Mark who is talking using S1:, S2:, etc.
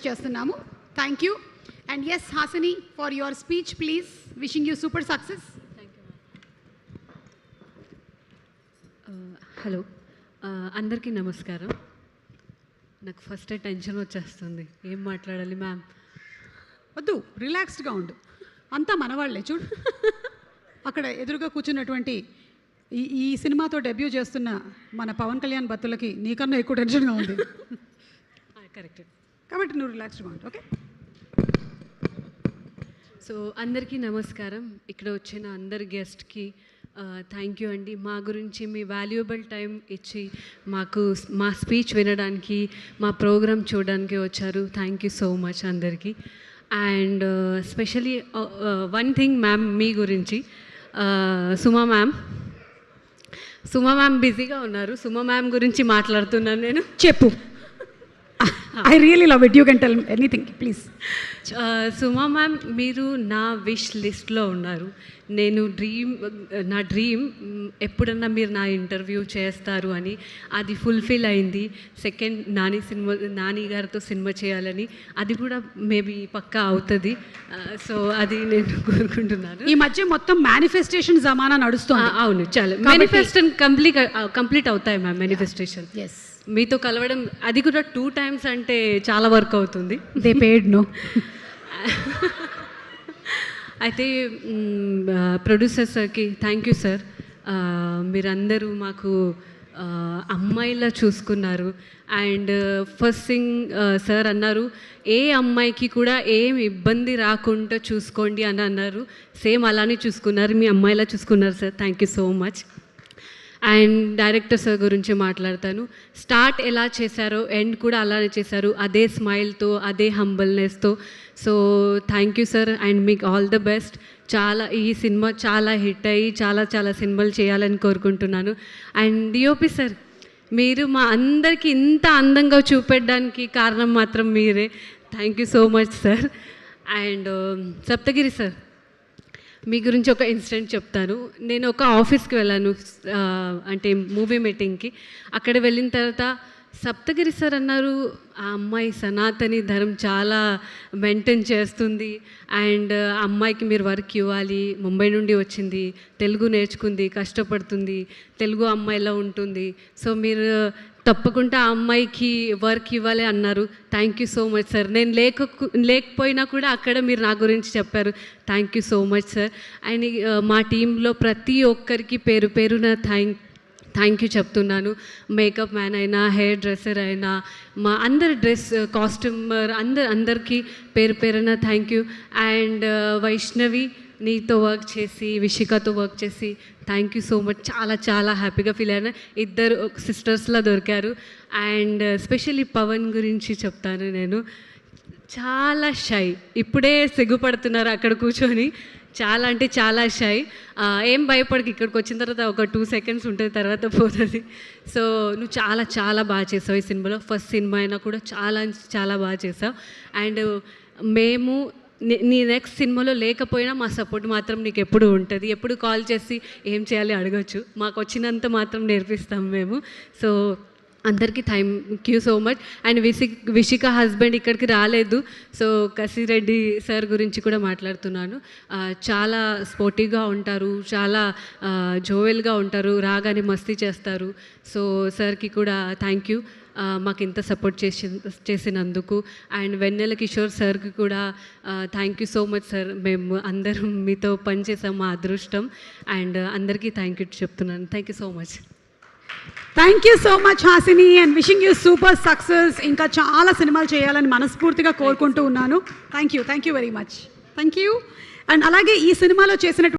S1: చేస్తున్నాము. Thank you. And S Hasini, for your speech please. Wishing you super success.
S2: Hello, అందరికీ నమస్కారం. నాకు first tension వచ్చేస్తుంది, ఏం మాట్లాడాలి మ్యామ్.
S1: వద్దు, రిలాక్స్డ్గా ఉండు, అంతా మనవాళ్లే. చూడు అక్కడ ఎదురుగా కూర్చున్నటువంటి ఈ సినిమాతో డెబ్యూ చేస్తున్న మన పవన్ కళ్యాణ్ భక్తులకి నీకన్నా ఎక్కువ టెన్షన్గా ఉంది.
S2: కరెక్ట్,
S1: కాబట్టి నువ్వు రిలాక్స్డ్గా ఉండు. ఓకే.
S2: సో అందరికీ నమస్కారం. ఇక్కడ వచ్చిన అందరి గెస్ట్కి థ్యాంక్ యూ అండి. మా గురించి మీ వాల్యుయబుల్ టైం ఇచ్చి మాకు మా స్పీచ్ వినడానికి, మా ప్రోగ్రామ్ చూడడానికి వచ్చారు. థ్యాంక్ యూ సో మచ్ అందరికీ. And specially one thing ma'am, మీ గురించి సుమా మ్యామ్ బిజీగా ఉన్నారు. సుమా మ్యామ్ గురించి మాట్లాడుతున్నాను నేను.
S1: చెప్పు. I really love it. You can tell anything please.
S2: Suma ma'am, మీరు నా విష్ లిస్ట్లో ఉన్నారు. నేను నా డ్రీమ్ ఎప్పుడన్నా మీరు నా ఇంటర్వ్యూ చేస్తారు అని, అది ఫుల్ఫిల్ అయింది. సెకండ్ నాని గారితో సినిమా చేయాలని, అది కూడా మేబీ పక్కా అవుతుంది. సో అది నేను కోరుకుంటున్నాను.
S1: ఈ మధ్య మొత్తం మేనిఫెస్టేషన్ జమానా నడుస్తుంది.
S2: అవును, చాలా మేనిఫెస్టేషన్ కంప్లీట్ అవుతాయి మ్యామ్. మేనిఫెస్టేషన్
S1: ఎస్, మీతో
S2: మీతో కలవడం, అది కూడా 2 times అంటే చాలా వర్క్ అవుతుంది.
S1: They paid no.
S2: అయితే ప్రొడ్యూసర్ సార్కి థ్యాంక్ యూ సార్. మీరందరూ మాకు అమ్మాయిలా చూసుకున్నారు. అండ్ ఫస్ట్ థింగ్ సార్ అన్నారు, ఏ అమ్మాయికి కూడా ఏం ఇబ్బంది రాకుండా చూసుకోండి అని అన్నారు. సేమ్ అలానే చూసుకున్నారు, మీ అమ్మాయిలా చూసుకున్నారు sir. Thank you so much. And director sir గురించి మాట్లాడతాను. స్టార్ట్ ఎలా చేశారో ఎండ్ కూడా అలానే చేశారు, అదే స్మైల్తో, అదే హంబల్నెస్తో. So thank you sir, and మీకు ఆల్ ద బెస్ట్. ఈ సినిమా చాలా హిట్ అయ్యి చాలా సినిమాలు చేయాలని కోరుకుంటున్నాను. అండ్ డిఓపి సార్, మీరు మా అందరికీ ఇంత అందంగా చూపెట్టడానికి కారణం మాత్రం మీరే. Thank you so much sir. And Saptagiri sir, మీ గురించి ఒక ఇన్సిడెంట్ చెప్తాను. నేను ఒక ఆఫీస్కి వెళ్ళాను, అంటే మూవీ మీటింగ్కి. అక్కడ వెళ్ళిన తర్వాత సప్తగిరి సార్ అన్నారు, ఆ అమ్మాయి సనాతని ధర్మం చాలా మెయింటైన్ చేస్తుంది, అండ్ ఆ అమ్మాయికి మీరు వర్క్ ఇవ్వాలి. ముంబై నుండి వచ్చింది, తెలుగు నేర్చుకుంది, కష్టపడుతుంది, తెలుగు అమ్మాయిలా ఉంటుంది. సో మీరు తప్పకుండా ఆ అమ్మాయికి వర్క్ ఇవ్వాలి అన్నారు. Thank you so much sir. నేను లేకపోయినా కూడా అక్కడ మీరు నా గురించి చెప్పారు. Thank you so much sir. And మా టీంలో ప్రతి ఒక్కరికి పేరున థ్యాంక్ యూ చెప్తున్నాను. మేకప్ మ్యాన్ అయినా, హెయిర్ డ్రెస్సర్ అయినా, మా అందరి కాస్ట్యూమర్ అందరికీ పేరున థ్యాంక్ యూ. అండ్ వైష్ణవి, నీతో వర్క్ చేసి, విషికతో వర్క్ చేసి థ్యాంక్ యూ సో మచ్. చాలా హ్యాపీగా ఫీల్ అయినా. ఇద్దరు సిస్టర్స్లా దొరికారు. అండ్ స్పెషల్లీ పవన్ గురించి చెప్తాను నేను. చాలా షై, ఇప్పుడే సిగ్గుపడుతున్నారు అక్కడ కూర్చొని. చాలా అంటే చాలా షై. ఏం భయపడకు, ఇక్కడికి వచ్చిన తర్వాత ఒక 2 seconds ఉంటుంది, తర్వాత పోతుంది. సో నువ్వు చాలా బాగా చేసావు ఈ సినిమాలో. ఫస్ట్ సినిమా అయినా కూడా చాలా బాగా చేసావు. అండ్ మేము నీ నెక్స్ట్ సినిమాలో లేకపోయినా మా సపోర్ట్ మాత్రం నీకు ఎప్పుడు ఉంటుంది. ఎప్పుడు కాల్ చేసి ఏం చేయాలి అడగచ్చు, మాకు వచ్చినంత మాత్రం నేర్పిస్తాం మేము. సో అందరికీ thank you so much. And Vishika husband ఇక్కడికి రాలేదు. సో కసిరెడ్డి సార్ గురించి కూడా మాట్లాడుతున్నాను. చాలా స్పోర్టివ్గా ఉంటారు, చాలా జోవెల్గా ఉంటారు, రాగానే మస్తీ చేస్తారు. సో సార్కి కూడా థ్యాంక్ యూ, మాకు ఇంత సపోర్ట్ చేసినందుకు. అండ్ వెన్నెల కిషోర్ సార్కి కూడా thank you so much sir. మేము అందరం మీతో పనిచేసాం, మా అదృష్టం. అండ్ అందరికీ థ్యాంక్ యూ చెప్తున్నాను. Thank you so much.
S1: Thank you so much Hasini, and wishing you super success. ఇంకా చాలా సినిమాలు చేయాలని మనస్ఫూర్తిగా కోరుకుంటూ ఉన్నాను. Thank you very much. Thank you. And అలాగే ఈ సినిమాలో చేసినటువంటి